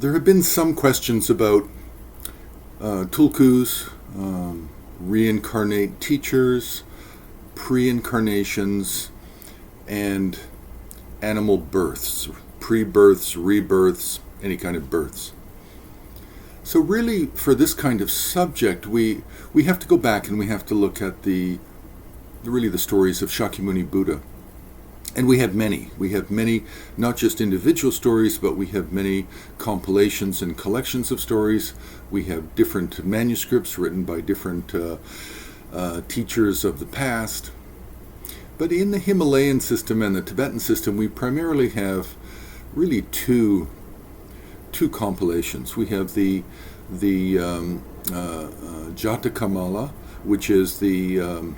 There have been some questions about tulkus, reincarnate teachers, pre-incarnations, and animal births, pre-births, rebirths, any kind of births. So really, for this kind of subject, we have to go back and we have to look at the stories of Shakyamuni Buddha. And we have many. We have many, not just individual stories, but we have many compilations and collections of stories. We have different manuscripts written by different teachers of the past. But in the Himalayan system and the Tibetan system, we primarily have really two compilations. We have the Jataka māla, which is the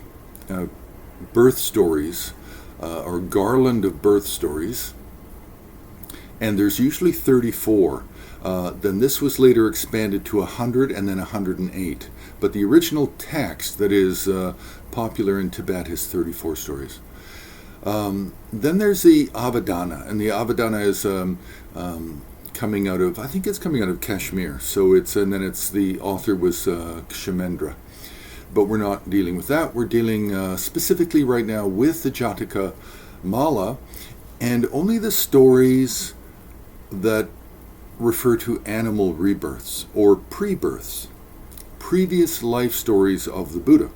birth stories, or Garland of Birth Stories, and there's usually 34. Then this was later expanded to 100 and then 108. But the original text that is popular in Tibet is 34 stories. Then there's the Avadana, and the Avadana is coming out of, I think it's coming out of Kashmir. So the author was Kshemendra. But we're not dealing with that. We're dealing specifically right now with the Jātaka māla, and only the stories that refer to animal rebirths or pre-births, previous life stories of the Buddha.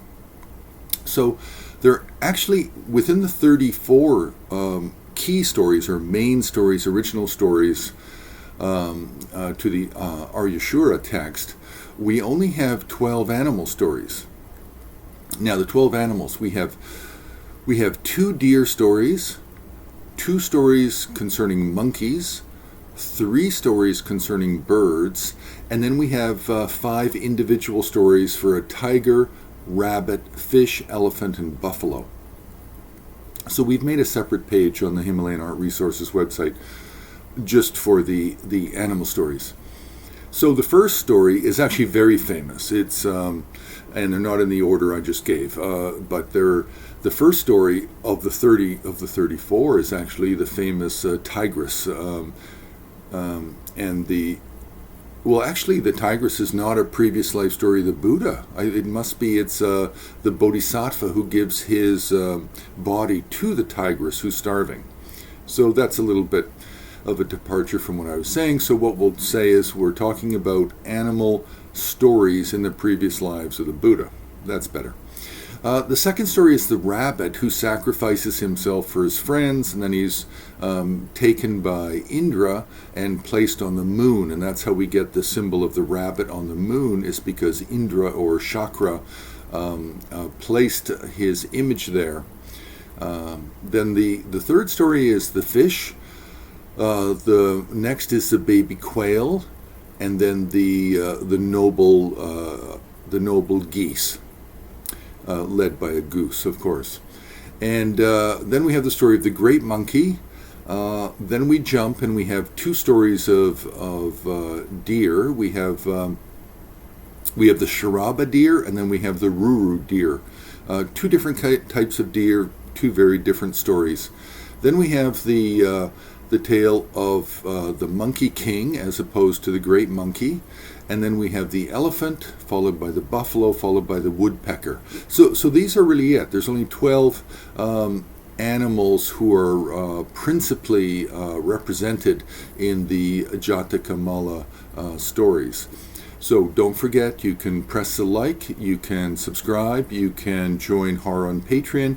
So they're actually within the 34 key stories or main stories, original stories to the Aryashura text. We only have 12 animal stories. Now, the 12 animals, we have 2 deer stories, 2 stories concerning monkeys, 3 stories concerning birds, and then we have 5 individual stories for a tiger, rabbit, fish, elephant, and buffalo. So we've made a separate page on the Himalayan Art Resources website just for the animal stories. So the first story is actually very famous. It's and they're not in the order I just gave, but the first story of the 34 is actually the famous tigress, and the tigress is not a previous life story of the Buddha. It's the Bodhisattva who gives his body to the tigress who's starving. So that's a little bit of a departure from what I was saying. So what we'll say is we're talking about animal stories in the previous lives of the Buddha. That's better. The second story is the rabbit who sacrifices himself for his friends, and then he's taken by Indra and placed on the moon, and that's how we get the symbol of the rabbit on the moon, is because Indra or Chakra placed his image there. Then the third story is the fish. The next is the baby quail, and then the noble geese, led by a goose, of course. And then we have the story of the great monkey. Then we jump and we have 2 stories of deer. We have the Sharaba deer, and then we have the Ruru deer. 2 different types of deer, 2 very different stories. Then we have the tale of the monkey king as opposed to the great monkey, and then we have the elephant, followed by the buffalo, followed by the woodpecker. So these are really it. There's only 12 animals who are principally represented in the Jātaka māla stories. So don't forget, you can press the like, you can subscribe, you can join HAR on Patreon,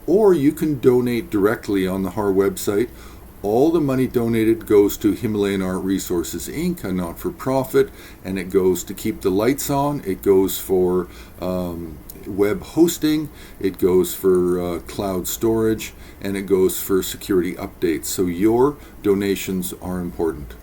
or you can donate directly on the HAR website. All the money donated goes to Himalayan Art Resources, Inc., a not-for-profit, and it goes to keep the lights on, it goes for web hosting, it goes for cloud storage, and it goes for security updates. So your donations are important.